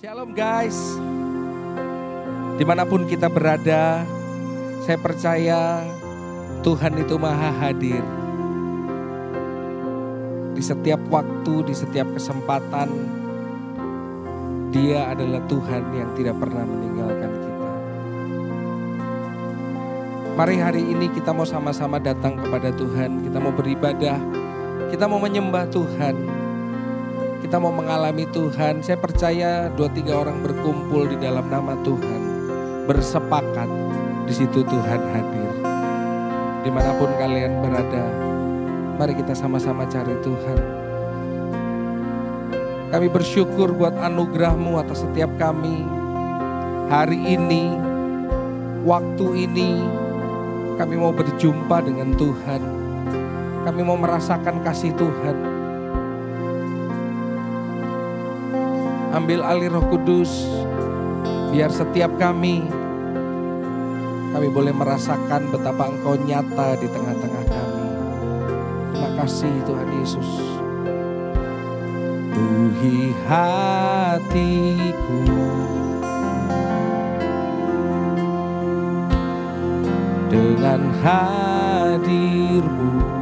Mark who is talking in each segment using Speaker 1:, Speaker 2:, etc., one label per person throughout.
Speaker 1: Shalom guys, dimanapun kita berada, saya percaya Tuhan itu maha hadir. Di setiap waktu, di setiap kesempatan, Dia adalah Tuhan yang tidak pernah meninggalkan kita. Mari hari ini kita mau sama-sama datang kepada Tuhan, kita mau beribadah, kita mau menyembah Tuhan. Kita mau mengalami Tuhan. Saya percaya 2-3 orang berkumpul di dalam nama Tuhan, bersepakat, di situ Tuhan hadir. Dimanapun kalian berada, mari kita sama-sama cari Tuhan. Kami bersyukur buat anugerah-Mu atas setiap kami. Hari ini, waktu ini, kami mau berjumpa dengan Tuhan. Kami mau merasakan kasih Tuhan. Ambil alih Roh Kudus, biar setiap kami boleh merasakan betapa Engkau nyata di tengah-tengah kami. Terima kasih Tuhan Yesus. Penuhi hatiku dengan hadir-Mu.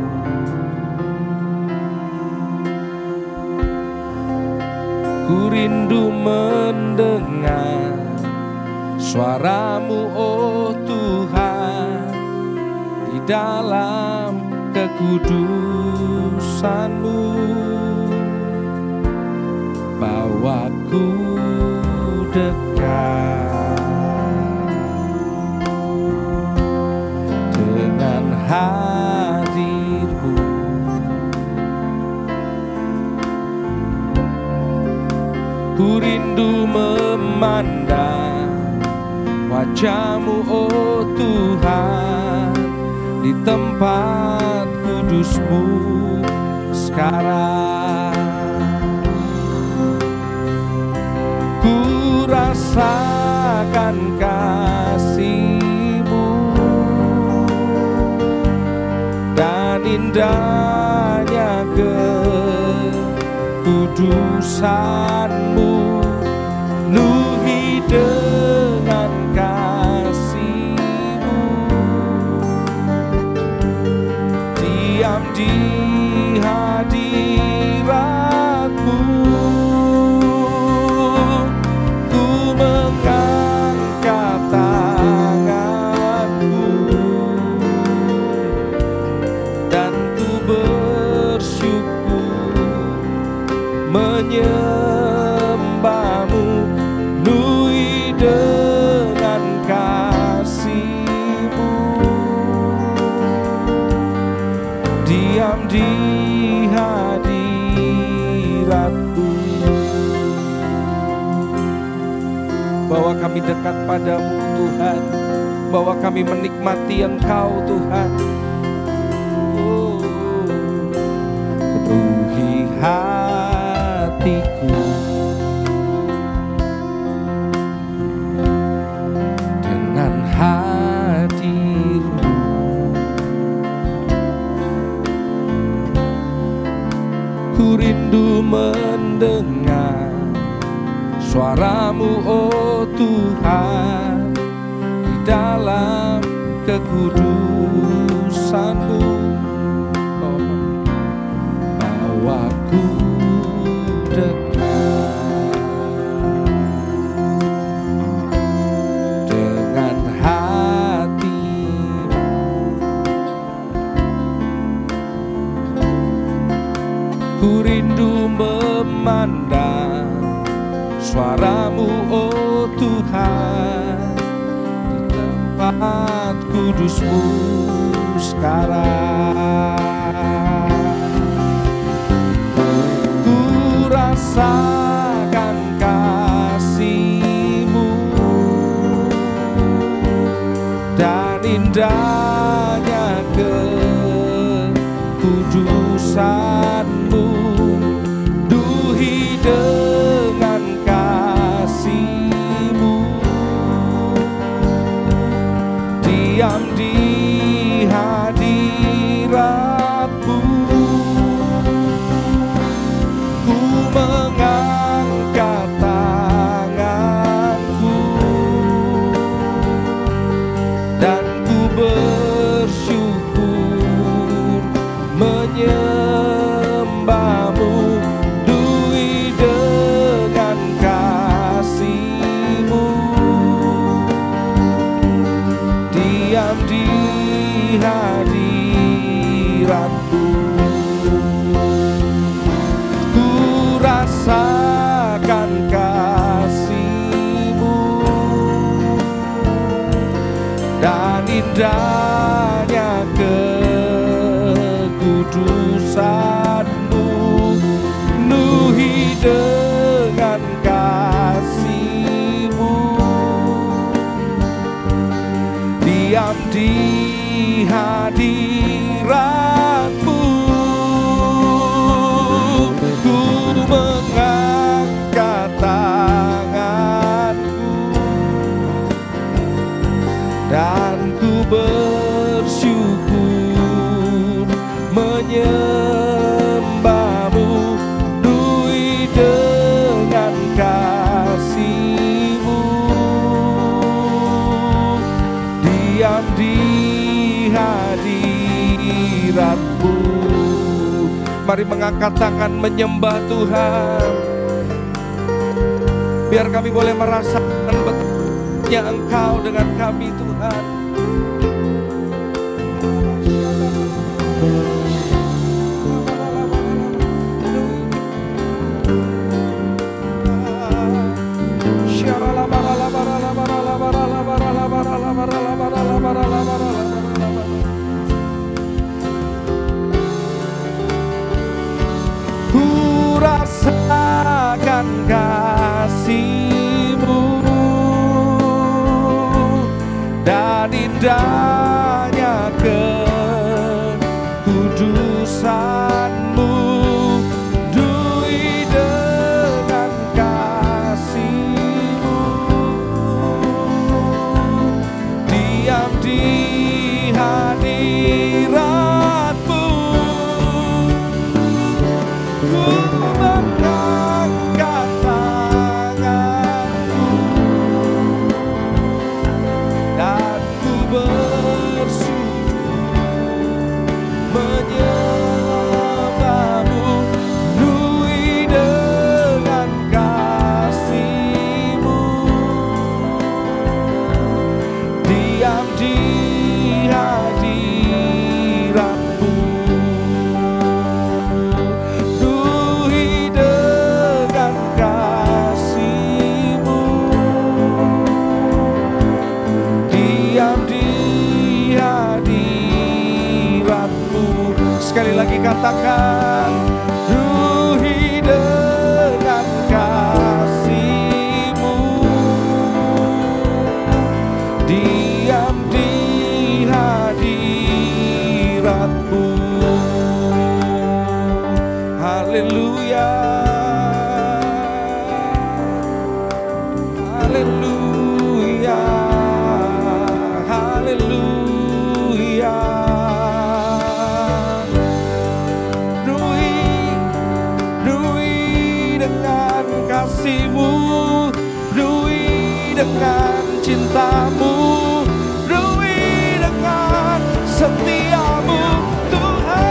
Speaker 1: Ku rindu mendengar suara-Mu, oh Tuhan, di dalam kekudusan-Mu. Bawaku dekat dengan hadir-Mu. Ku rindu memandang wajah-Mu, oh Tuhan, di tempat kudus-Mu sekarang. Ku rasakan kasih-Mu dan indahnya kekudusan-Mu. Penuhi dengan kasih-Mu, diam di hadirat-Mu. Ku mengangkat tanganku dan ku bersyukur menyembah-Mu. Penuhi dengan kasih-Mu, diam di hadirat-Mu. Bawa kami dekat padamu Tuhan, bawa kami menikmati Engkau Tuhan. Penuhi hatiku dengan hadir-Mu. Ku rindu mendengar suara-Mu, oh Tuhan, di dalam kekudusan-Mu. Bawaku dekat dengan hati-Mu. Ku rindu memandang suara-Mu, oh Tuhan, di tempat kudus-Mu sekarang. Rasakan kasih-Mu dan indahnya kekudusan-Mu. Penuhi dengan kasih-Mu, diam di hadirat-Mu. Ku mengangkat tangan indahnya kekudusan-Mu, penuhi dengan kasih-Mu, diam di hadirat-Mu, ku mengangkat tanganku dan ku bersyukur menyembah-Mu, penuhi dengan kasih-Mu, diam di hadirat-Mu. Mari mengangkat tangan menyembah Tuhan. Biar kami boleh merasakan betapanya Engkau dengan kami, Tuhan. Ku rasakan kasih-Mu dan indahnya kekudusan-Mu, penuhi dengan kasih-Mu, diam di hadirat-Mu, ku mengangkat tanganku dan ku bersyukur menyembah-Mu, penuhi dengan kasih-Mu, diam di hadirat-Mu, penuhi dengan kasih-Mu, diam di hadirat-Mu. Sekali lagi katakan, penuhi dengan kasih-Mu, diam di hadirat-Mu. Haleluya, haleluya, haleluya. Penuhi dengan kasih-Mu, penuhi dengan cinta-Mu, penuhi dengan setia-Mu, Tuhan.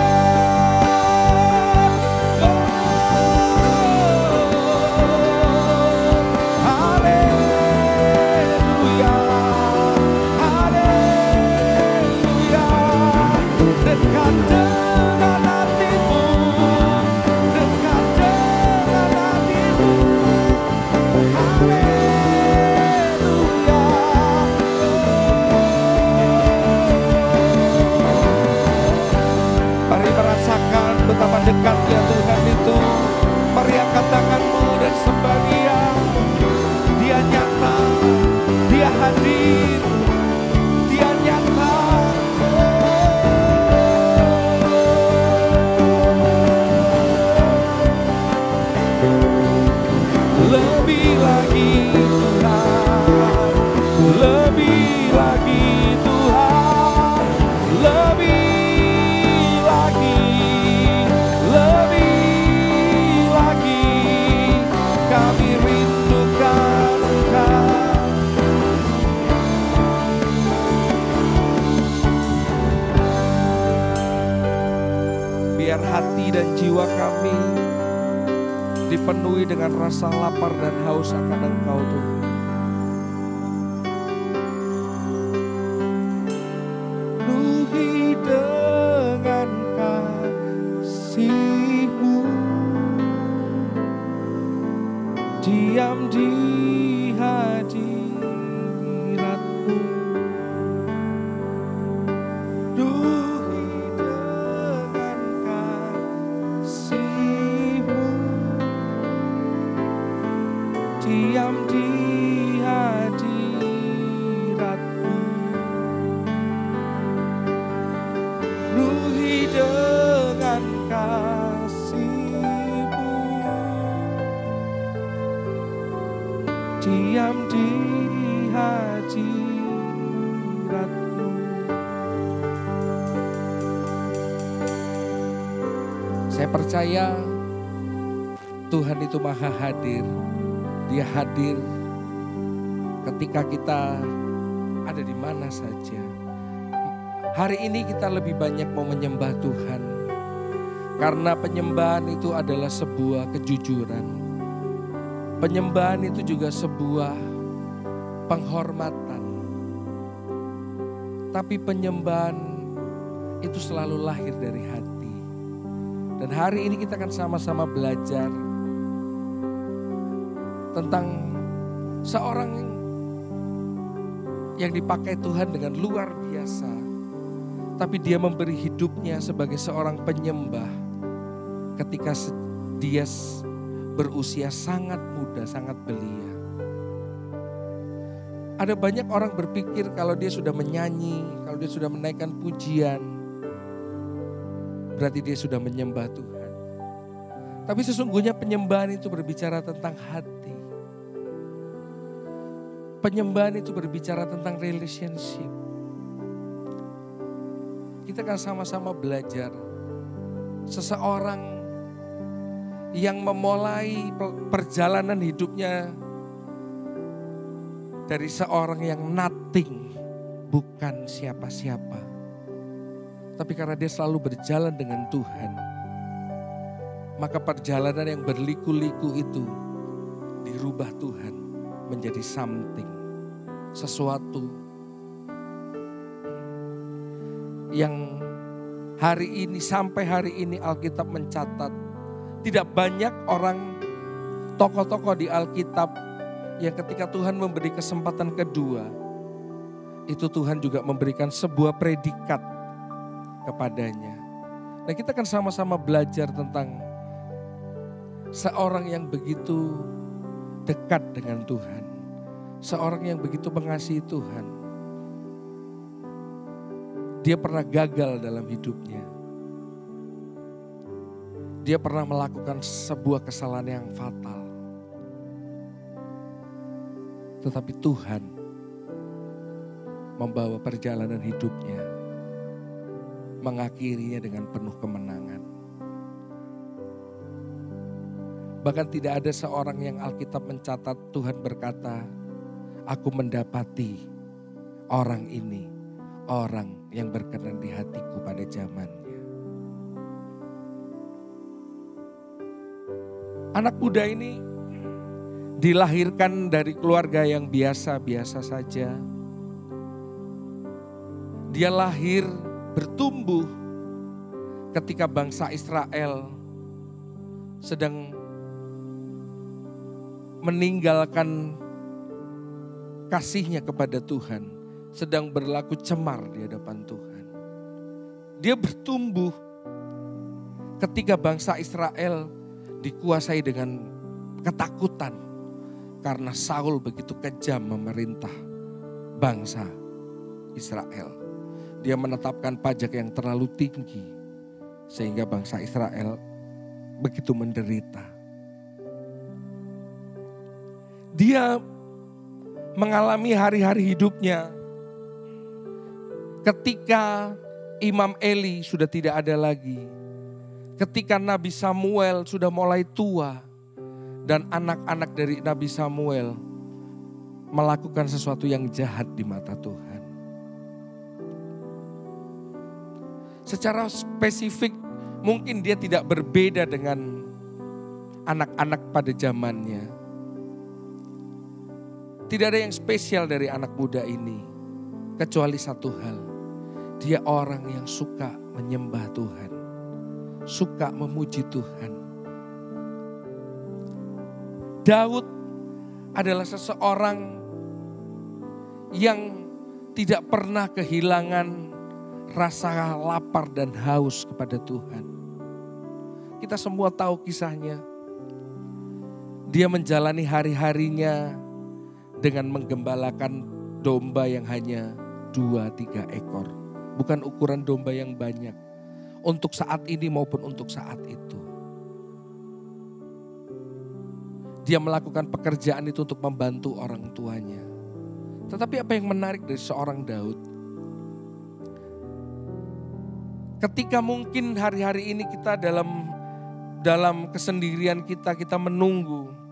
Speaker 1: Haleluya, haleluya. Dekat dengan hati-Mu, dekat dengan hati-Mu. Haleluya. Mari merasakan betapa dekatnya Tuhan itu. Mari angkat tanganmu dan sembah Dia. Dia nyata, Dia hadir, Dia nyata. Lebih lagi Tuhan, lebih lagi Tuhan, lebih lagi, lebih lagi kami rindukan Engkau. Biar hati dan jiwa kami dipenuhi dengan rasa lapar dan haus akan Engkau, Tuhan. Penuhi dengan kasih-Mu, diam di hadirat-Mu, diam di hadirat-Mu, penuhi dengan kasih-Mu, diam di hadirat-Mu. Saya percaya Tuhan itu maha hadir. Dia hadir ketika kita ada di mana saja. Hari ini kita lebih banyak mau menyembah Tuhan. Karena penyembahan itu adalah sebuah kejujuran. Penyembahan itu juga sebuah penghormatan. Tapi penyembahan itu selalu lahir dari hati. Dan hari ini kita akan sama-sama belajar tentang seorang yang dipakai Tuhan dengan luar biasa. Tapi dia memberi hidupnya sebagai seorang penyembah ketika dia berusia sangat muda, sangat belia. Ada banyak orang berpikir kalau dia sudah menyanyi, kalau dia sudah menaikkan pujian, berarti dia sudah menyembah Tuhan. Tapi sesungguhnya penyembahan itu berbicara tentang hati. Penyembahan itu berbicara tentang relationship. Kita akan sama-sama belajar. Seseorang yang memulai perjalanan hidupnya dari seorang yang nothing, bukan siapa-siapa. Tapi karena dia selalu berjalan dengan Tuhan, maka perjalanan yang berliku-liku itu dirubah Tuhan menjadi something, sesuatu yang hari ini, sampai hari ini Alkitab mencatat tidak banyak orang, tokoh-tokoh di Alkitab yang ketika Tuhan memberi kesempatan kedua, itu Tuhan juga memberikan sebuah predikat kepadanya. Nah, kita akan sama-sama belajar tentang seorang yang begitu dekat dengan Tuhan. Seorang yang begitu mengasihi Tuhan. Dia pernah gagal dalam hidupnya. Dia pernah melakukan sebuah kesalahan yang fatal. Tetapi Tuhan membawa perjalanan hidupnya, mengakhirinya dengan penuh kemenangan. Bahkan tidak ada seorang yang Alkitab mencatat Tuhan berkata, aku mendapati orang ini, orang yang berkenan di hatiku pada zamannya. Anak muda ini dilahirkan dari keluarga yang biasa-biasa saja. Dia lahir, bertumbuh ketika bangsa Israel sedang meninggalkan kasihnya kepada Tuhan, sedang berlaku cemar di hadapan Tuhan. Dia bertumbuh ketika bangsa Israel dikuasai dengan ketakutan karena Saul begitu kejam memerintah bangsa Israel. Dia menetapkan pajak yang terlalu tinggi sehingga bangsa Israel begitu menderita. Dia mengalami hari-hari hidupnya ketika Imam Eli sudah tidak ada lagi. Ketika Nabi Samuel sudah mulai tua dan anak-anak dari Nabi Samuel melakukan sesuatu yang jahat di mata Tuhan. Secara spesifik mungkin dia tidak berbeda dengan anak-anak pada zamannya. Tidak ada yang spesial dari anak muda ini. Kecuali satu hal. Dia orang yang suka menyembah Tuhan. Suka memuji Tuhan. Daud adalah seseorang yang tidak pernah kehilangan rasa lapar dan haus kepada Tuhan. Kita semua tahu kisahnya. Dia menjalani hari-harinya dengan menggembalakan domba yang hanya 2-3 ekor. Bukan ukuran domba yang banyak. Untuk saat ini maupun untuk saat itu. Dia melakukan pekerjaan itu untuk membantu orang tuanya. Tetapi apa yang menarik dari seorang Daud? Ketika mungkin hari-hari ini kita dalam kesendirian kita menunggu.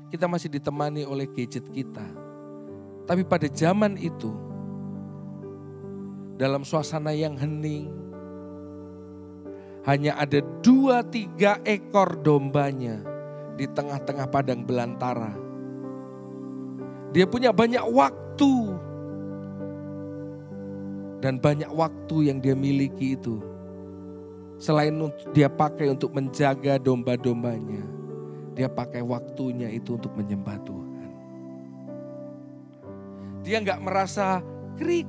Speaker 1: Kita masih ditemani oleh gadget kita. Tapi pada zaman itu, dalam suasana yang hening, hanya ada 2-3 ekor dombanya di tengah-tengah padang belantara. Dia punya banyak waktu. Dan banyak waktu yang dia miliki itu, selain dia pakai untuk menjaga domba-dombanya, dia pakai waktunya itu untuk menyembah Tuhan. Dia gak merasa krik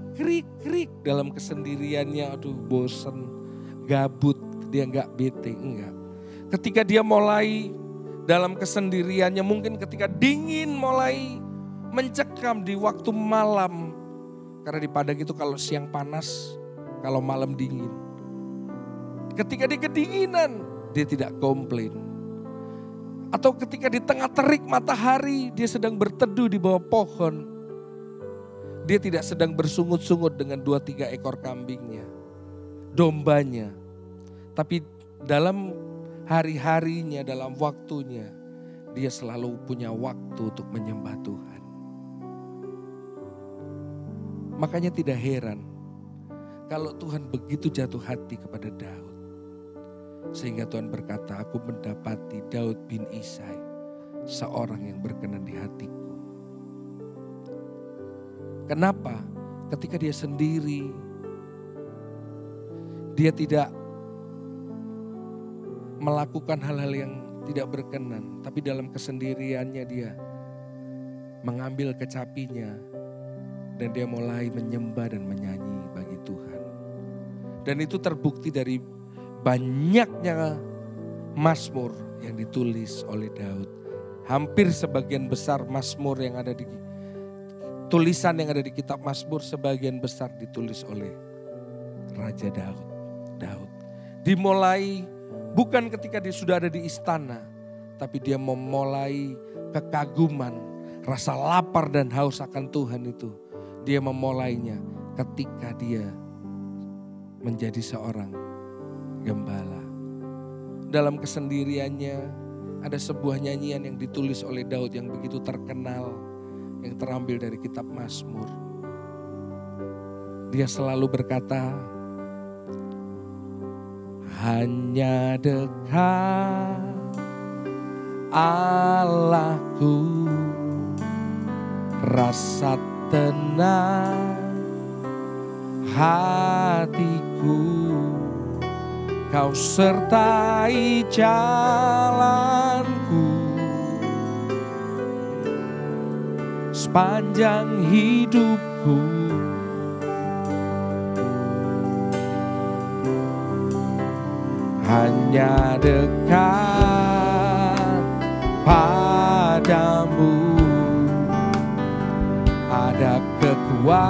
Speaker 1: dalam kesendiriannya, aduh bosen, gabut, dia gak bete, enggak. Ketika dia mulai dalam kesendiriannya, mungkin ketika dingin mulai mencekam di waktu malam. Karena di padang itu kalau siang panas, kalau malam dingin. Ketika dia kedinginan, dia tidak komplain. Atau ketika di tengah terik matahari, dia sedang berteduh di bawah pohon. Dia tidak sedang bersungut-sungut dengan 2-3 ekor kambingnya, dombanya. Tapi dalam hari-harinya, dalam waktunya, dia selalu punya waktu untuk menyembah Tuhan. Makanya tidak heran kalau Tuhan begitu jatuh hati kepada Daud. Sehingga Tuhan berkata, aku mendapati Daud bin Isai, seorang yang berkenan di hatiku. Kenapa? Ketika dia sendiri, dia tidak melakukan hal-hal yang tidak berkenan. Tapi dalam kesendiriannya dia mengambil kecapinya dan dia mulai menyembah dan menyanyi bagi Tuhan. Dan itu terbukti dari banyaknya mazmur yang ditulis oleh Daud. Hampir sebagian besar mazmur yang ada di tulisan yang ada di kitab Mazmur, sebagian besar ditulis oleh Raja Daud. Dimulai bukan ketika dia sudah ada di istana, tapi dia memulai kekaguman, rasa lapar dan haus akan Tuhan itu. Dia memulainya ketika dia menjadi seorang gembala. Dalam kesendiriannya ada sebuah nyanyian yang ditulis oleh Daud yang begitu terkenal, yang terambil dari kitab Mazmur. Dia selalu berkata, hanya dekat Allahku, rasa tenang hatiku, kau sertai jalanku sepanjang hidupku. Hanya dekat padamu ada kekuatan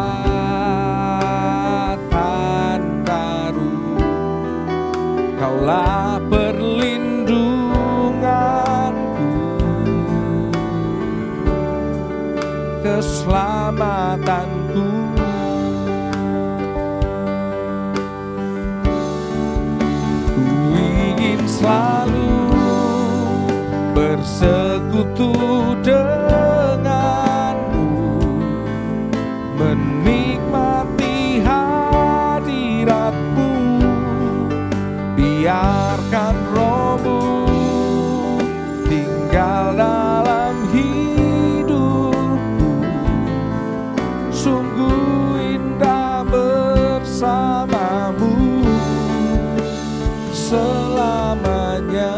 Speaker 1: baru. Kaulah perlindunganku, keselamatanku. Ku ingin selalu bersekutu denganmu, menikmati hadiratmu. Biarkan rohmu tinggal dalam hidupku, sungguh indah bersamamu selamanya.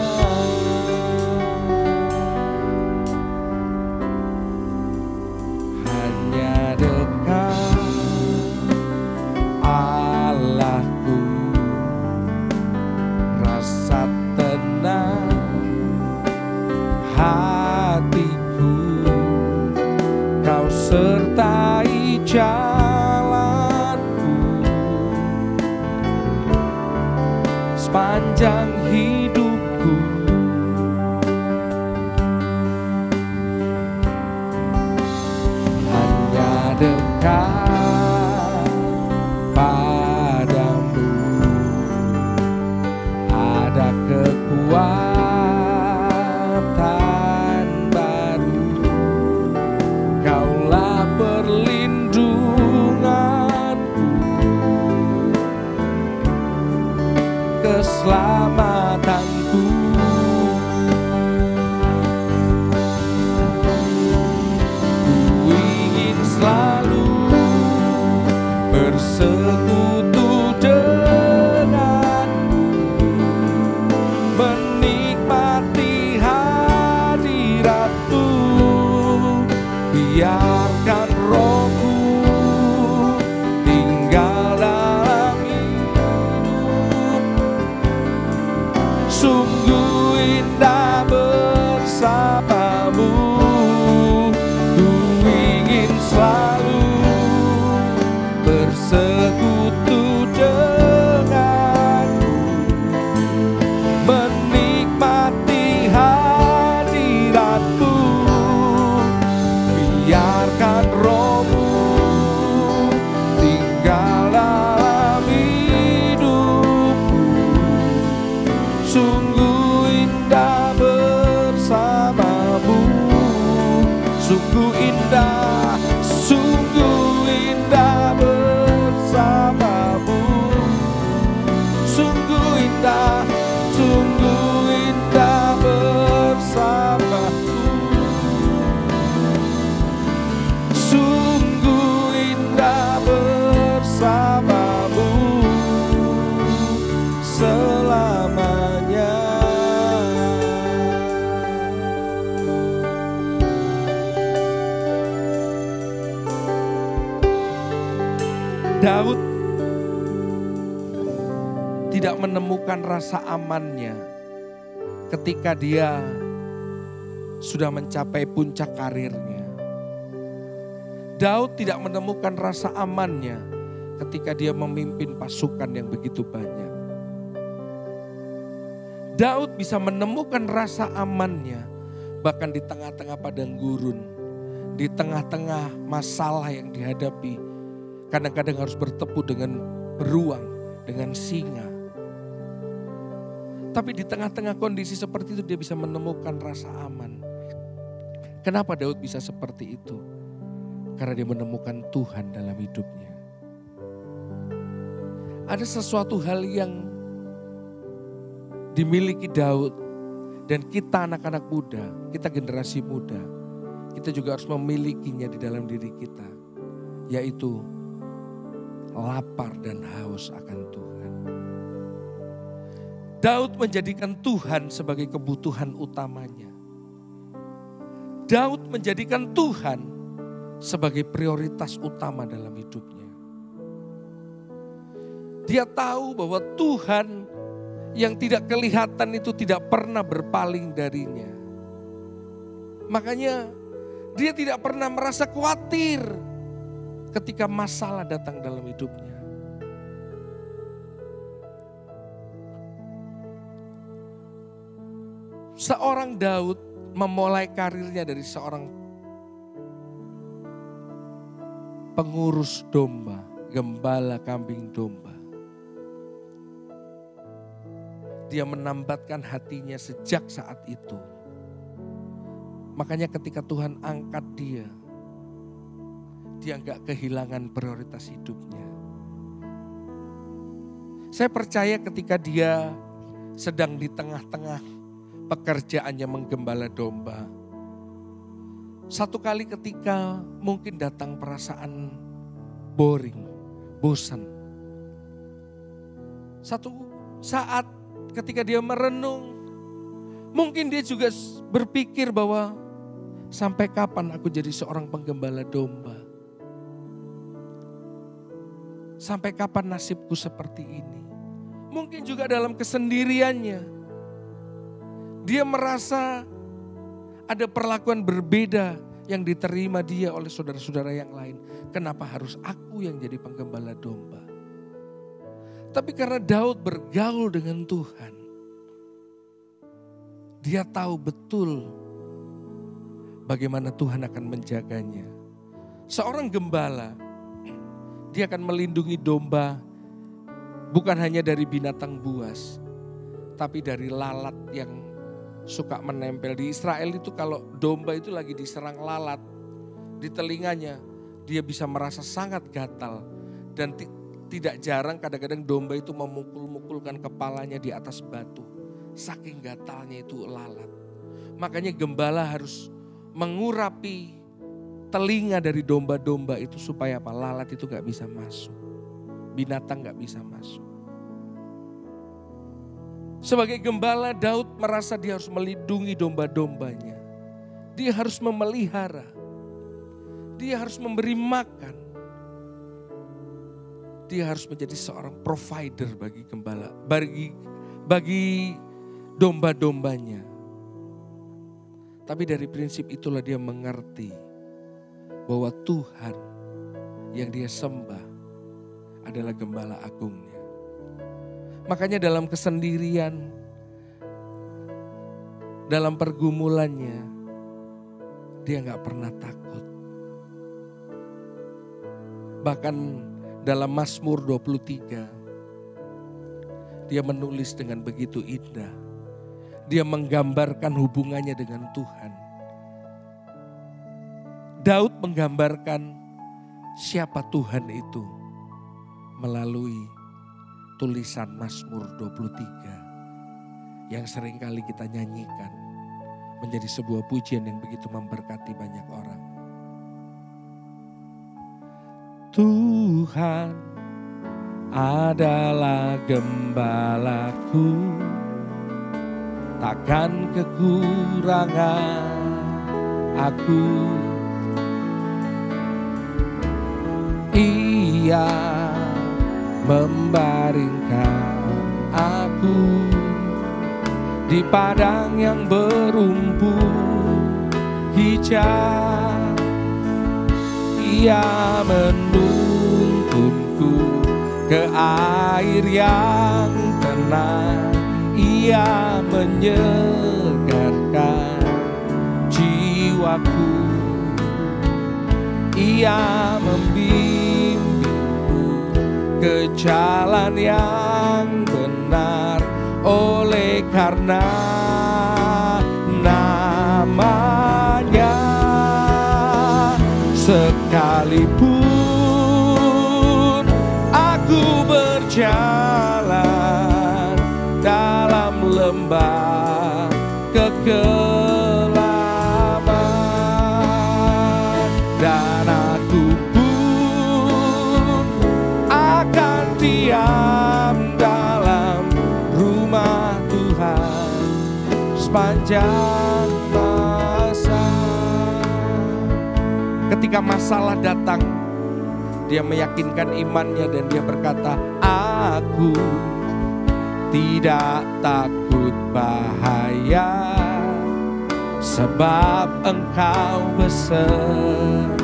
Speaker 1: sertai jalanku sepanjang hidupku. Hanya dekat padamu ada kekuatan baru. Kaulah perlindunganku, keselamatanku. Ku ingin selalu bersekutu denganmu, menikmati hadiratmu. Biarkan rohmu tinggal dalam hidup. Sungguh indah bersamamu. Ku ingin selalu bersekutu denganmu, menikmati hadiratmu. Biarkan rohmu tinggal dalam hidupku. Sungguh indah bersamamu. Sungguh indah, sungguh indah bersamamu. Sungguh indah, sungguh indah bersamamu. Sungguh indah bersamamu selamanya. Daud tidak menemukan rasa amannya ketika dia sudah mencapai puncak karirnya. Daud tidak menemukan rasa amannya ketika dia memimpin pasukan yang begitu banyak. Daud bisa menemukan rasa amannya bahkan di tengah-tengah padang gurun, di tengah-tengah masalah yang dihadapi. Kadang-kadang harus bertemu dengan beruang, dengan singa. Tapi di tengah-tengah kondisi seperti itu dia bisa menemukan rasa aman. Kenapa Daud bisa seperti itu? Karena dia menemukan Tuhan dalam hidupnya. Ada sesuatu hal yang dimiliki Daud dan kita anak-anak muda, kita generasi muda, kita juga harus memilikinya di dalam diri kita, yaitu lapar dan haus akan Tuhan. Daud menjadikan Tuhan sebagai kebutuhan utamanya. Daud menjadikan Tuhan sebagai prioritas utama dalam hidupnya. Dia tahu bahwa Tuhan yang tidak kelihatan itu tidak pernah berpaling darinya. Makanya dia tidak pernah merasa khawatir ketika masalah datang dalam hidupnya. Seorang Daud memulai karirnya dari seorang pengurus domba, gembala kambing domba. Dia menambatkan hatinya sejak saat itu. Makanya ketika Tuhan angkat dia gak kehilangan prioritas hidupnya. Saya percaya ketika dia sedang di tengah-tengah pekerjaannya menggembala domba. Satu kali ketika mungkin datang perasaan boring, bosan. Satu saat ketika dia merenung, mungkin dia juga berpikir bahwa sampai kapan aku jadi seorang penggembala domba? Sampai kapan nasibku seperti ini? Mungkin juga dalam kesendiriannya, dia merasa ada perlakuan berbeda yang diterima dia oleh saudara-saudara yang lain. Kenapa harus aku yang jadi penggembala domba? Tapi karena Daud bergaul dengan Tuhan, dia tahu betul bagaimana Tuhan akan menjaganya. Seorang gembala, dia akan melindungi domba bukan hanya dari binatang buas, tapi dari lalat yang suka menempel. Di Israel itu kalau domba itu lagi diserang lalat di telinganya, dia bisa merasa sangat gatal. Dan tidak jarang kadang-kadang domba itu memukul-mukulkan kepalanya di atas batu. Saking gatalnya itu lalat. Makanya gembala harus mengurapi telinga dari domba-domba itu supaya apa? Lalat itu gak bisa masuk. Binatang gak bisa masuk. Sebagai gembala, Daud merasa dia harus melindungi domba-dombanya. Dia harus memelihara. Dia harus memberi makan. Dia harus menjadi seorang provider bagi gembala, bagi domba-dombanya. Tapi dari prinsip itulah dia mengerti bahwa Tuhan yang dia sembah adalah gembala agungnya. Makanya dalam kesendirian, dalam pergumulannya, dia gak pernah takut. Bahkan dalam Mazmur 23, dia menulis dengan begitu indah. Dia menggambarkan hubungannya dengan Tuhan. Daud menggambarkan siapa Tuhan itu melalui tulisan Mazmur 23 yang seringkali kita nyanyikan menjadi sebuah pujian yang begitu memberkati banyak orang. Tuhan adalah gembalaku, takkan kekurangan aku. Ia membaringkan aku di padang yang berumput hijau. Ia menuntunku ke air yang tenang. Ia menyegarkan jiwaku. Ia membimbingku ke jalan yang benar. Oleh karena namanya, sekalipun aku berjalan dalam lembah kegelapan, dan aku pun akan diam dalam rumah Tuhan sepanjang masa. Ketika masalah datang, dia meyakinkan imannya dan dia berkata, aku tidak takut bahaya, sebab Engkau besertaku.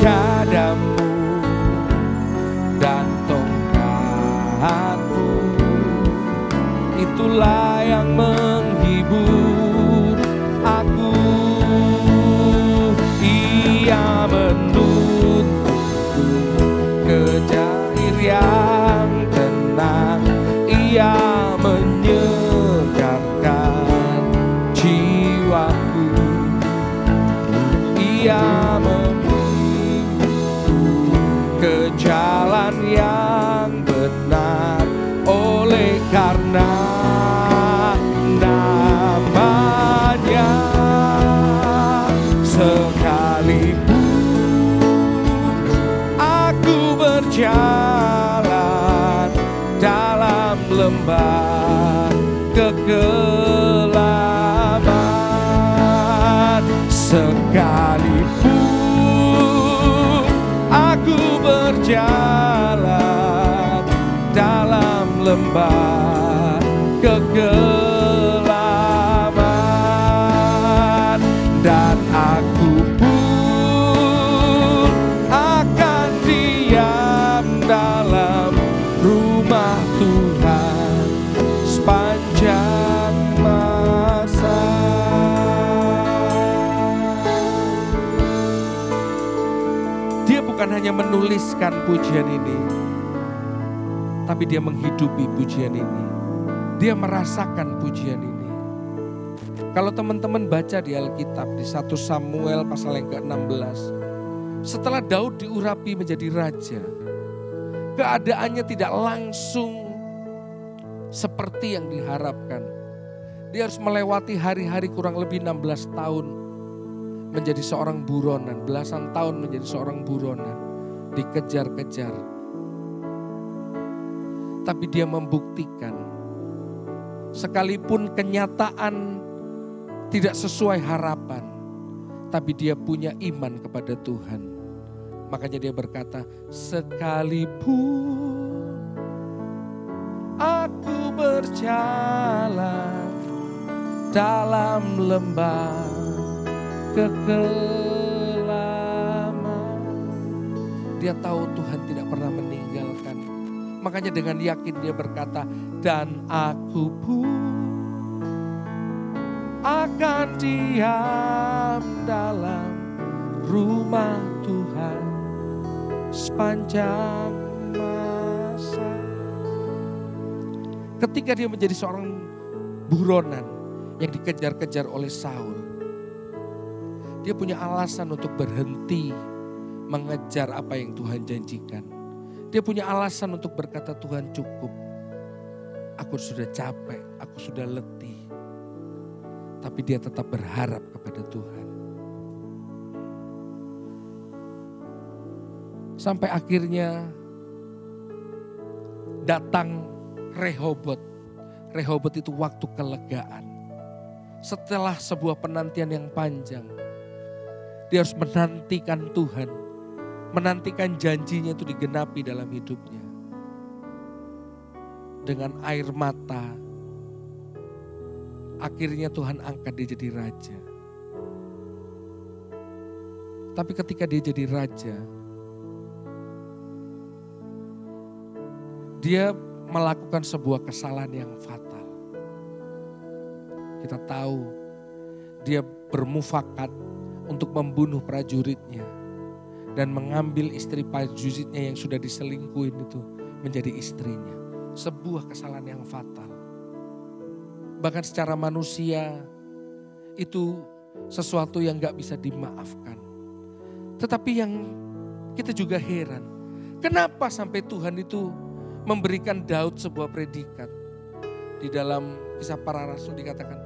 Speaker 1: Gadamu dan tongkatmu, itulah yang menghibur aku. Ia menuntunku ke air yang tenang. Ia menyegarkan jiwaku. Ia membimbingku ke jalan yang benar. Oleh karena namanya, sekalipun aku berjalan dalam lembah kegelapan, sekalipun aku berjalan dalam lembah kegelapan, bukan hanya menuliskan pujian ini, tapi dia menghidupi pujian ini. Dia merasakan pujian ini. Kalau teman-teman baca di Alkitab di 1 Samuel pasal yang ke-16. Setelah Daud diurapi menjadi raja, keadaannya tidak langsung seperti yang diharapkan. Dia harus melewati hari-hari kurang lebih 16 tahun menjadi seorang buronan, belasan tahun menjadi seorang buronan, dikejar-kejar. Tapi dia membuktikan, sekalipun kenyataan tidak sesuai harapan, tapi dia punya iman kepada Tuhan. Makanya dia berkata, sekalipun aku berjalan dalam lembah kekelaman. Dia tahu Tuhan tidak pernah meninggalkan. Makanya dengan yakin dia berkata, dan aku pun akan diam dalam rumah Tuhan sepanjang masa. Ketika dia menjadi seorang buronan yang dikejar-kejar oleh Saul, dia punya alasan untuk berhenti mengejar apa yang Tuhan janjikan. Dia punya alasan untuk berkata, Tuhan cukup. Aku sudah capek, aku sudah letih. Tapi dia tetap berharap kepada Tuhan. Sampai akhirnya datang Rehobot. Rehobot itu waktu kelegaan. Setelah sebuah penantian yang panjang, dia harus menantikan Tuhan. Menantikan janjinya itu digenapi dalam hidupnya. Dengan air mata, akhirnya Tuhan angkat dia jadi raja. Tapi ketika dia jadi raja, dia melakukan sebuah kesalahan yang fatal. Kita tahu dia bermufakat untuk membunuh prajuritnya dan mengambil istri prajuritnya yang sudah diselingkuhin itu menjadi istrinya. Sebuah kesalahan yang fatal. Bahkan secara manusia itu sesuatu yang gak bisa dimaafkan. Tetapi yang kita juga heran, kenapa sampai Tuhan itu memberikan Daud sebuah predikat. Di dalam Kisah Para Rasul dikatakan,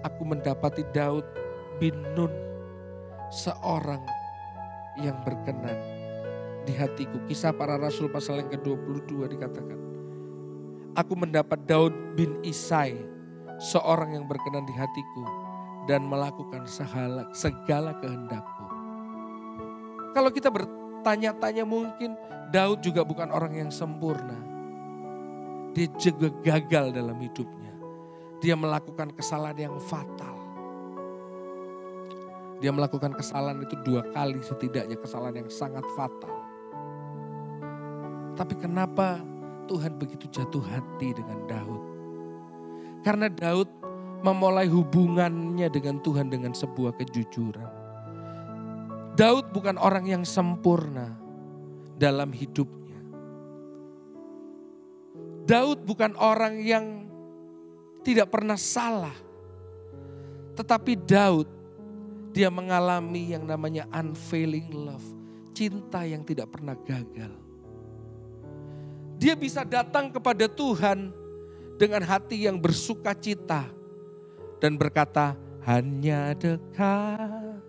Speaker 1: aku mendapati Daud bin Nun, seorang yang berkenan di hatiku. Kisah Para Rasul pasal yang ke-22 dikatakan, aku mendapat Daud bin Isai, seorang yang berkenan di hatiku dan melakukan segala kehendakku. Kalau kita bertanya-tanya, mungkin Daud juga bukan orang yang sempurna. Dia juga gagal dalam hidupnya. Dia melakukan kesalahan yang fatal. Dia melakukan kesalahan itu 2 kali setidaknya, kesalahan yang sangat fatal. Tapi kenapa Tuhan begitu jatuh hati dengan Daud? Karena Daud memulai hubungannya dengan Tuhan dengan sebuah kejujuran. Daud bukan orang yang sempurna dalam hidupnya. Daud bukan orang yang tidak pernah salah. Tetapi Daud, dia mengalami yang namanya unfailing love. Cinta yang tidak pernah gagal. Dia bisa datang kepada Tuhan dengan hati yang bersuka cita dan berkata, hanya dekat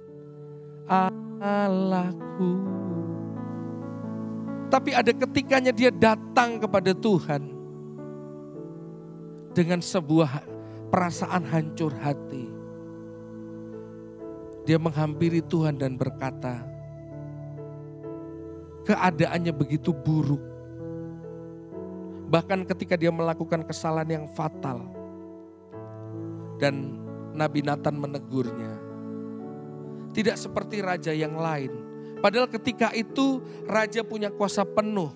Speaker 1: Allahku. Tapi ada ketikanya dia datang kepada Tuhan dengan sebuah perasaan hancur hati. Dia menghampiri Tuhan dan berkata, keadaannya begitu buruk. Bahkan ketika dia melakukan kesalahan yang fatal. Dan Nabi Nathan menegurnya. Tidak seperti raja yang lain. Padahal ketika itu raja punya kuasa penuh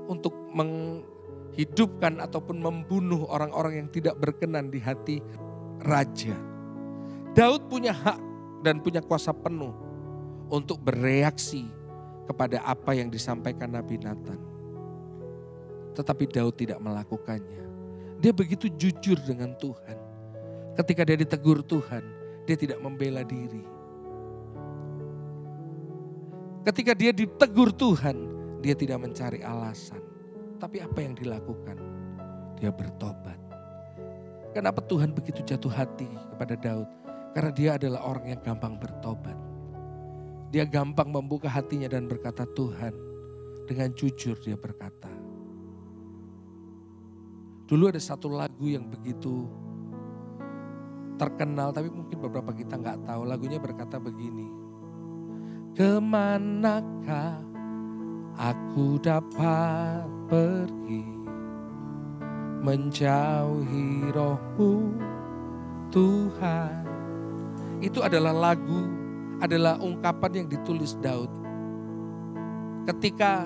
Speaker 1: untuk menghidupkan ataupun membunuh orang-orang yang tidak berkenan di hati raja. Daud punya hak dan punya kuasa penuh untuk bereaksi kepada apa yang disampaikan Nabi Nathan. Tetapi Daud tidak melakukannya. Dia begitu jujur dengan Tuhan. Ketika dia ditegur Tuhan, dia tidak membela diri. Ketika dia ditegur Tuhan, dia tidak mencari alasan. Tapi apa yang dilakukan? Dia bertobat. Kenapa Tuhan begitu jatuh hati kepada Daud? Karena dia adalah orang yang gampang bertobat. Dia gampang membuka hatinya dan berkata, Tuhan, dengan jujur dia berkata. Dulu ada satu lagu yang begitu terkenal, tapi mungkin beberapa kita nggak tahu. Lagunya berkata begini. Kemanakah aku dapat pergi, menjauhi roh-Mu Tuhan. Itu adalah lagu, adalah ungkapan yang ditulis Daud. Ketika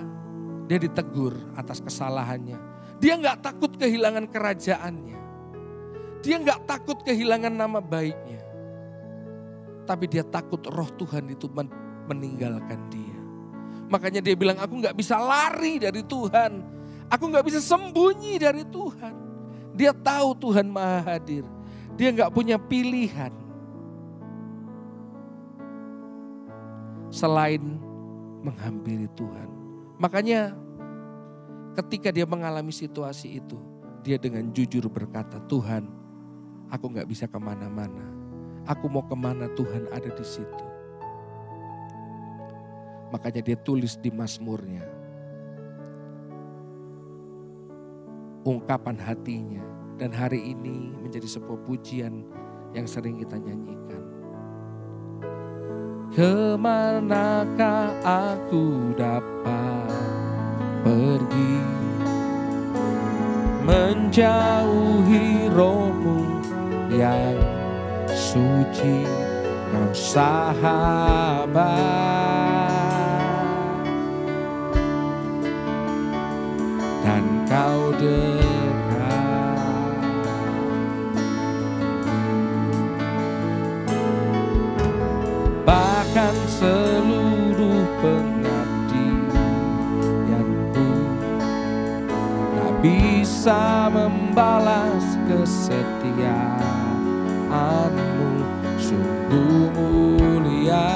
Speaker 1: dia ditegur atas kesalahannya. Dia gak takut kehilangan kerajaannya. Dia gak takut kehilangan nama baiknya. Tapi dia takut roh Tuhan itu meninggalkan dia. Makanya dia bilang, aku gak bisa lari dari Tuhan. Aku gak bisa sembunyi dari Tuhan. Dia tahu Tuhan Maha Hadir. Dia gak punya pilihan. Selain menghampiri Tuhan. Makanya ketika dia mengalami situasi itu, dia dengan jujur berkata, Tuhan, aku gak bisa kemana-mana. Aku mau kemana Tuhan ada di situ. Makanya dia tulis di Mazmurnya, ungkapan hatinya. Dan hari ini menjadi sebuah pujian yang sering kita nyanyikan. Kemanakah aku dapat pergi, menjauhi roh-Mu yang suci, Kau sahabat, dan Kau dekat. Bahkan seluruh bisa membalas kesetiaan-Mu, sungguh mulia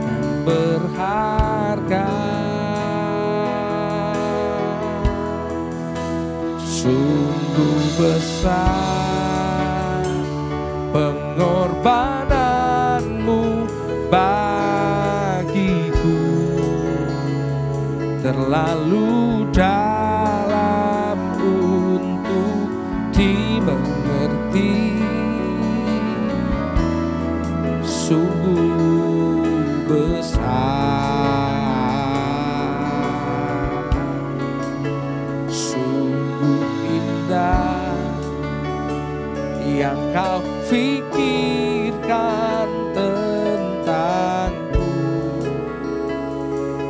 Speaker 1: dan berharga, sungguh besar pengorbanan-Mu bagiku. Terlalu dalam untuk dimengerti, sungguh besar, sungguh indah yang Kau pikirkan tentangku.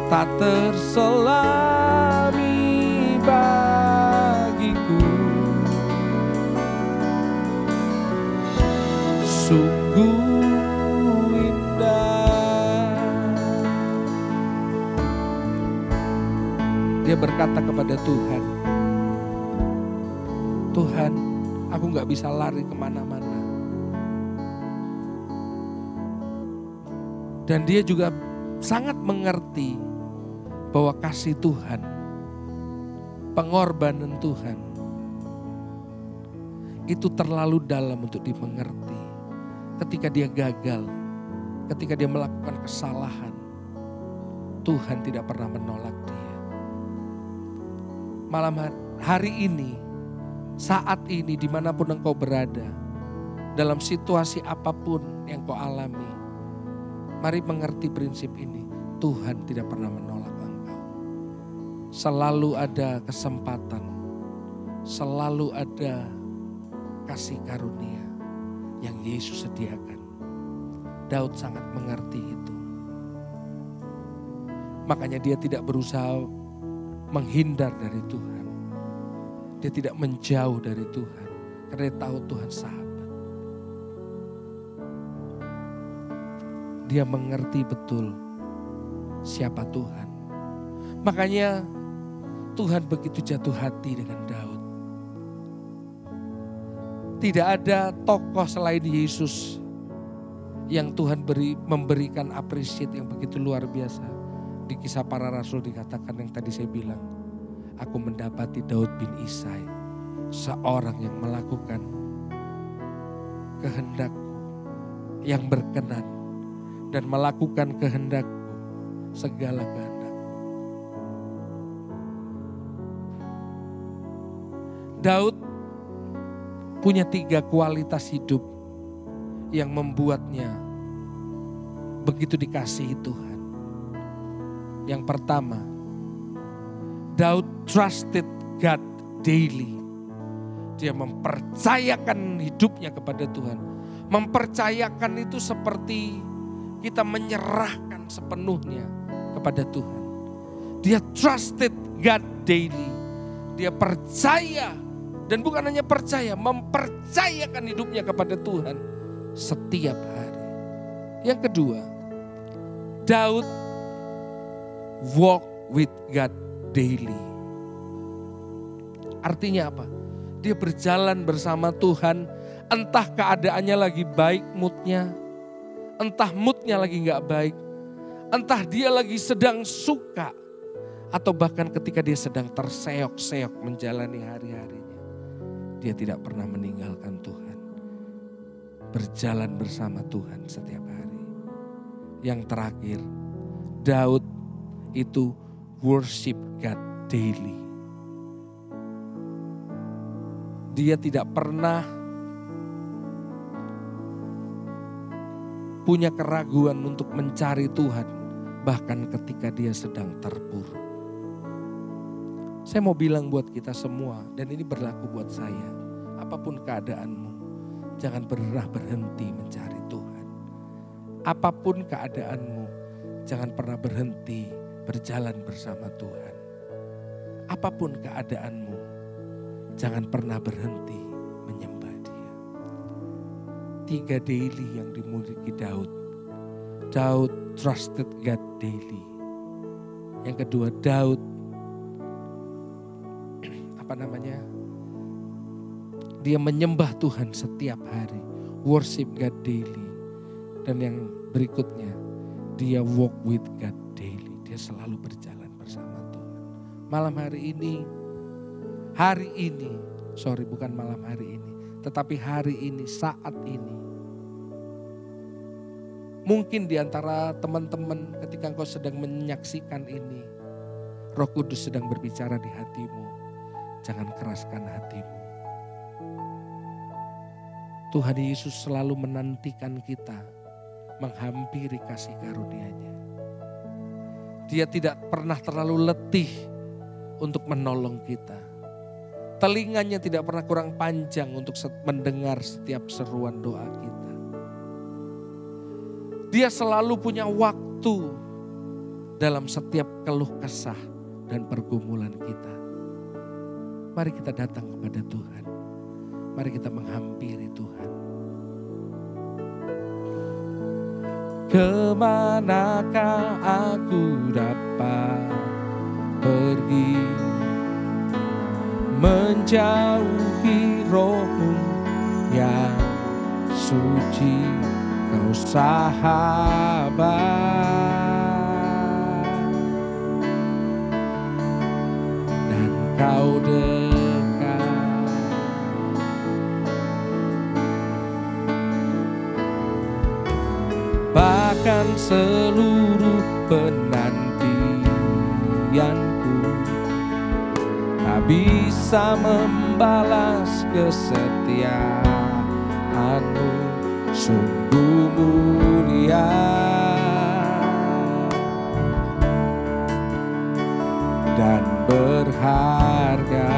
Speaker 1: Tak terselami bagiku, sungguh indah. Dia berkata kepada Tuhan, Tuhan, aku gak bisa lari kemana-mana. Dan dia juga sangat mengerti bahwa kasih Tuhan, pengorbanan Tuhan, itu terlalu dalam untuk dimengerti. Ketika dia gagal, ketika dia melakukan kesalahan, Tuhan tidak pernah menolak dia. Malam hari ini, saat ini, dimanapun engkau berada, dalam situasi apapun yang kau alami, mari mengerti prinsip ini. Tuhan tidak pernah menolak engkau. Selalu ada kesempatan, selalu ada kasih karunia yang Yesus sediakan. Daud sangat mengerti itu. Makanya dia tidak berusaha menghindar dari Tuhan. Dia tidak menjauh dari Tuhan. Karena dia tahu Tuhan sahabat. dia mengerti betul siapa Tuhan. Makanya Tuhan begitu jatuh hati dengan Daud. Tidak ada tokoh selain Yesus yang Tuhan memberikan appreciate yang begitu luar biasa. Di Kisah Para Rasul dikatakan yang tadi saya bilang, aku mendapati Daud bin Isai, seorang yang melakukan kehendakku, yang berkenan dan melakukan kehendakku, segala kehendakku. Daud punya 3 kualitas hidup yang membuatnya begitu dikasihi Tuhan. Yang pertama, Daud trusted God daily. Dia mempercayakan hidupnya kepada Tuhan. Mempercayakan itu seperti kita menyerahkan sepenuhnya kepada Tuhan. Dia trusted God daily. Dia percaya, dan bukan hanya percaya, mempercayakan hidupnya kepada Tuhan setiap hari. Yang kedua, Daud walk with God daily. Artinya apa? Dia berjalan bersama Tuhan, entah keadaannya lagi baik moodnya, entah moodnya lagi gak baik, entah dia lagi sedang suka, atau bahkan ketika dia sedang terseok-seok menjalani hari-harinya. Dia tidak pernah meninggalkan Tuhan. Berjalan bersama Tuhan setiap hari. Yang terakhir, Daud itu worship God daily. Dia tidak pernah punya keraguan untuk mencari Tuhan, bahkan ketika dia sedang terpuruk. Saya mau bilang buat kita semua, dan ini berlaku buat saya, apapun keadaanmu, jangan pernah berhenti mencari Tuhan. Apapun keadaanmu, jangan pernah berhenti berjalan bersama Tuhan. Apapun keadaanmu, jangan pernah berhenti menyembah Dia. 3 daily yang dimiliki Daud. Daud trusted God daily. Yang kedua, Daud dia menyembah Tuhan setiap hari. Worship God daily. Dan yang berikutnya, dia walk with God daily. Dia selalu berjalan bersama Tuhan. Malam hari ini, bukan malam hari ini, tetapi hari ini, saat ini. Mungkin di antara teman-teman ketika engkau sedang menyaksikan ini, Roh Kudus sedang berbicara di hatimu. Jangan keraskan hatimu. Tuhan Yesus selalu menantikan kita menghampiri kasih karunia-Nya. Dia tidak pernah terlalu letih untuk menolong kita. Telinganya tidak pernah kurang panjang untuk mendengar setiap seruan doa kita. Dia selalu punya waktu dalam setiap keluh kesah dan pergumulan kita. Mari kita datang kepada Tuhan. Mari kita menghampiri Tuhan. Kemanakah aku dapat pergi, menjauhi Roh-Mu yang suci, Kau sahabat, dan Kau dekat. Bahkan seluruh penantianku tak bisa membalas kesetiaan-Mu, sungguh mulia dan berharga.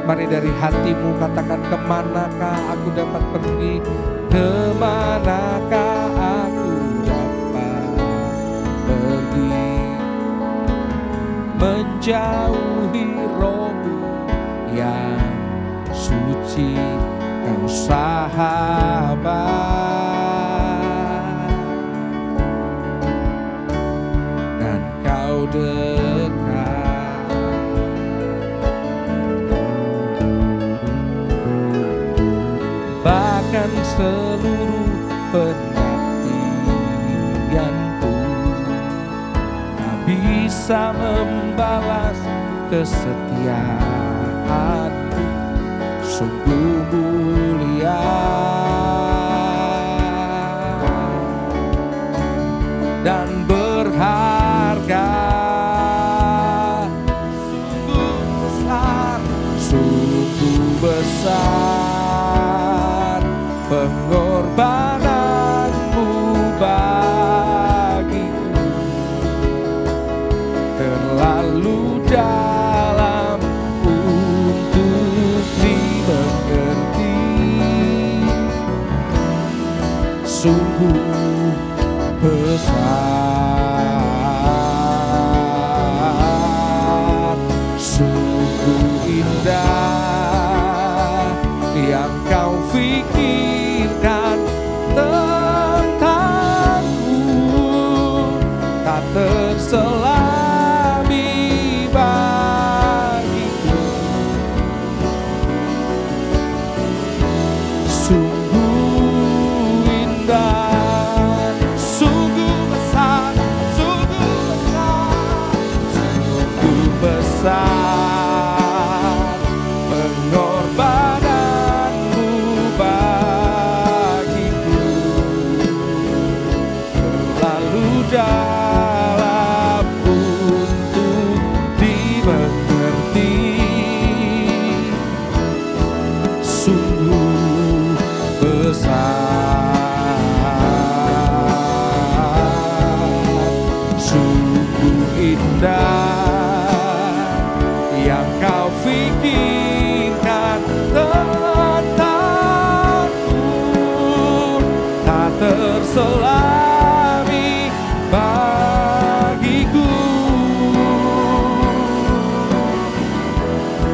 Speaker 1: Mari dari hatimu katakan, kemanakah aku dapat pergi, kemanakah aku dapat pergi, menjauhi Roh-Mu yang suci, Kau sahabat, seluruh pengabdianku. Tak bisa membalas kesetiaanmu, sungguh mulia dan berharga. Sungguh besar pengorbananmu bagiku, terlalu dalam untuk dimengerti. Sungguh besar, sungguh indah yang kau pikirkan tentangku, tak terselami bagiku. Sungguh indah, sungguh besar, sungguh besar, sungguh besar pengorbananmu bagiku, terlalu dalam untuk dimengerti. Sungguh besar, sungguh indah yang kau pikirkan tentangku, tak terselami bagiku.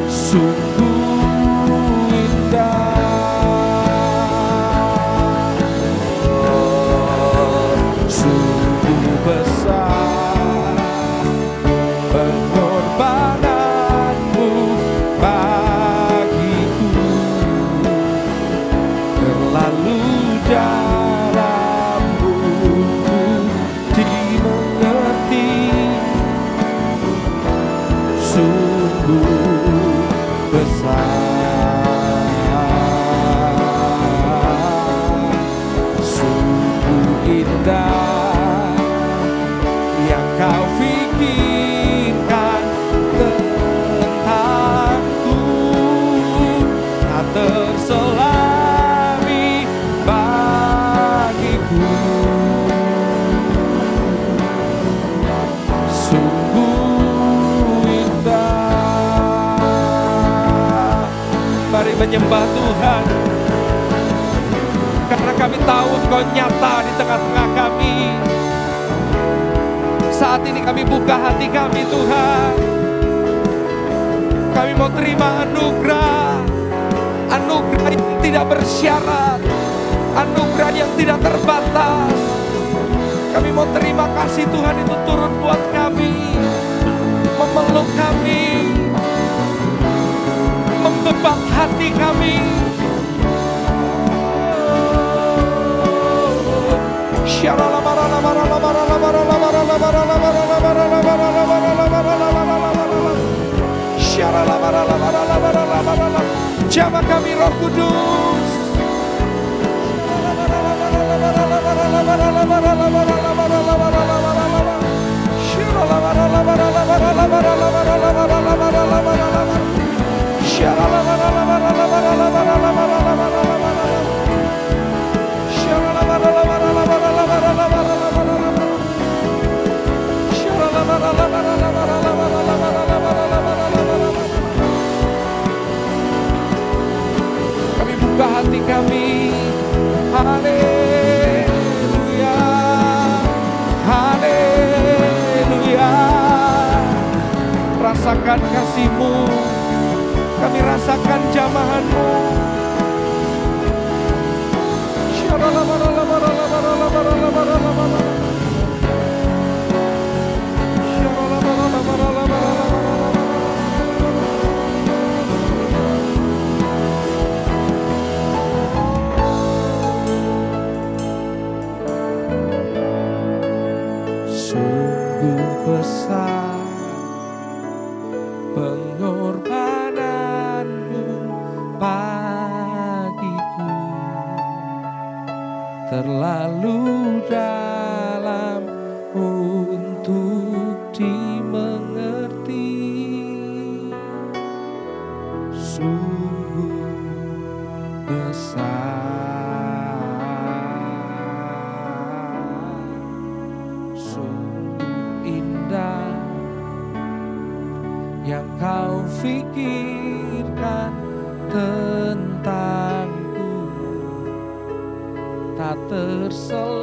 Speaker 1: Sungguh indah, sungguh besar pengorbananmu bagiku, terlalu dalam untuk dimengerti. Sungguh besar, sungguh indah yang kau pikirkan tentangku, tak terselami bagiku. Sungguh indah. Mari menyembah Tuhan, karena kami tahu Engkau nyata di tengah-tengah kami. Saat ini kami buka hati kami, Tuhan. Kami mau terima anugerah, anugerah yang tidak bersyarat, anugerah yang tidak terbatas. Kami mau terima kasih Tuhan itu turun buat kami, memeluk kami, membebak hati kami. Jamah kami Roh Kudus. Kami buka hati kami. Haleluya, haleluya. Rasakan kasih-Mu, kami rasakan jamahan-Mu. kau pikirkan tentangku tak terselami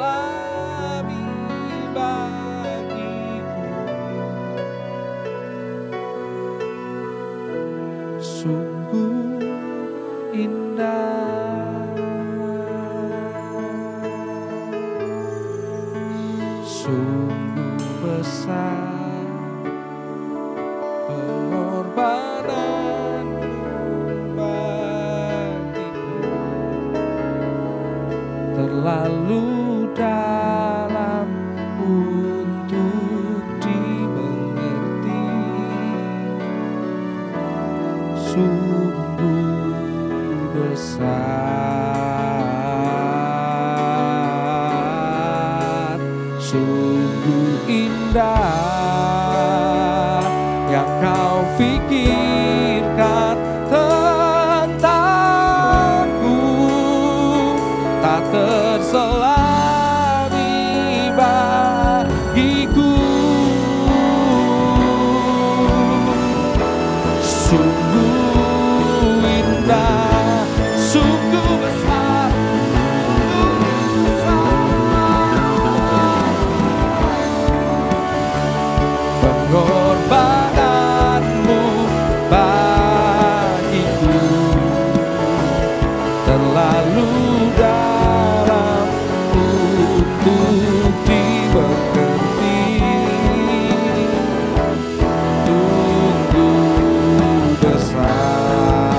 Speaker 1: bagiku. Sungguh indah, sungguh besar pengorbananmu bagiku, terlalu dalam untuk dimengerti. Sungguh besar, sungguh indah yang kau pikirkan tentangku tak terselami bagiku. Sungguh indah, sungguh besar, pengorbananmu bagiku terlalu dalam untuk dimengerti. Sungguh besar,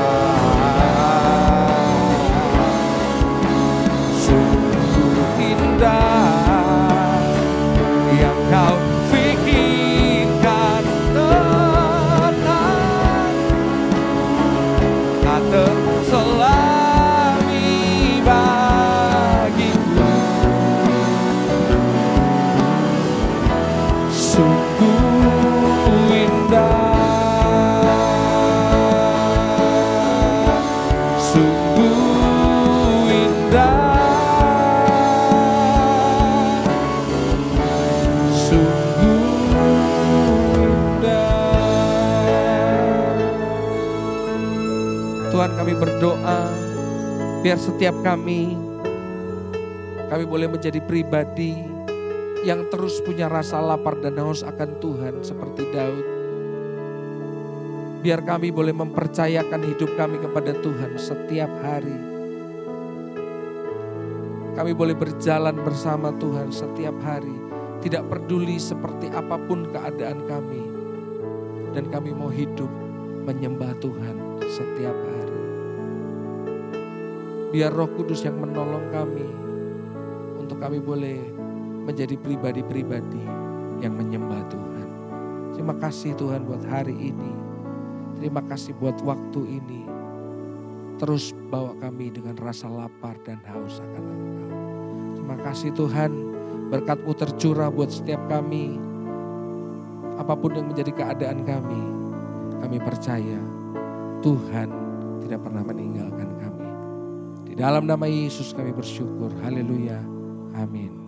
Speaker 1: sungguh indah yang kau pikirkan tentang tak terselami bagiku. Sungguh indah, sungguh indah, sungguh indah. Tuhan, kami berdoa biar setiap kami boleh menjadi pribadi yang terus punya rasa lapar dan haus akan Tuhan seperti Daud. Biar kami boleh mempercayakan hidup kami kepada Tuhan setiap hari. Kami boleh berjalan bersama Tuhan setiap hari, tidak peduli seperti apapun keadaan kami. Dan kami mau hidup menyembah Tuhan setiap hari. Biar Roh Kudus yang menolong kami untuk kami boleh menjadi pribadi-pribadi yang menyembah Tuhan. Terima kasih Tuhan buat hari ini. Terima kasih buat waktu ini. Terus bawa kami dengan rasa lapar dan haus akan Engkau. Terima kasih Tuhan, berkat-Mu tercurah buat setiap kami. Apapun yang menjadi keadaan kami percaya Tuhan tidak pernah meninggalkan kami. Di dalam nama Yesus kami bersyukur. Haleluya. Amin.